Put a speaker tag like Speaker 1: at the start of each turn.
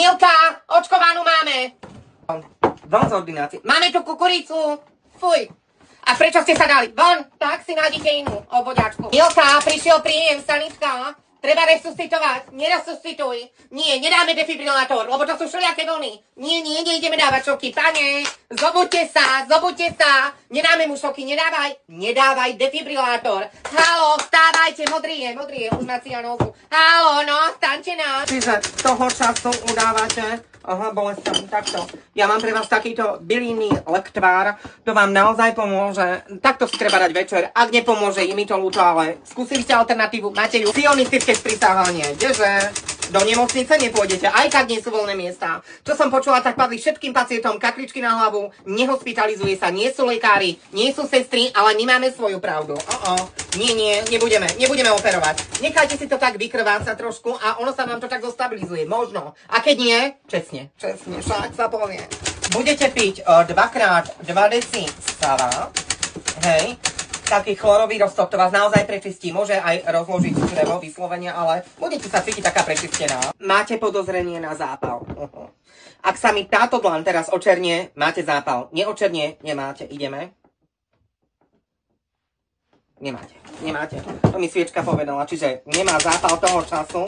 Speaker 1: Milka, očkovanú máme. Von z ordinácie. Máme tu kukuricu. Fuj. A prečo ste sa dali? Von, tak si nájdete inú obvoďačku. Milka, prišiel príjem, stanička. Treba resuscitovať. Neresuscituj. Nie, nedáme defibrilátor, lebo to sú všelijaké vlny. Nie, neideme dávať šoky. Pane, zobuďte sa. Nedáme mu šoky, nedávaj defibrilátor. Halo, vstávajte, modrý je, už na cianózu. Halo, no, staňte nás. Čiže toho času udávate. Aha, bolesť takto. Ja mám pre vás takýto bylinný lektvár. To vám naozaj pomôže. Takto si treba dať večer. Ak nepomôže, je mi to ľúto, ale skúsili ste alternatívu. Máte ju. Sionistické sprisávanie. Kdeže? Do nemocnice nepôjdete, aj tak nie sú voľné miesta. Čo som počula, tak padli všetkým pacientom kakličky na hlavu. Nehospitalizuje sa, nie sú lekári, nie sú sestry, ale my máme svoju pravdu. Nie, nebudeme operovať. Nechajte si to tak vykrvácať trošku a ono sa vám to tak zostabilizuje. Možno. A keď nie, čestne, však sa povie. Budete piť 2x2 deci sava. Hej. Taký chlorový roztok, to vás naozaj prečistí. Môže aj rozložiť drevo vyslovene, ale budete sa cítiť taká prečistená. Máte podozrenie na zápal. Ak sa mi táto dlaň teraz očernie, máte zápal. Neočernie, nemáte. Ideme. Nemáte. To mi sviečka povedala, čiže nemá zápal toho času.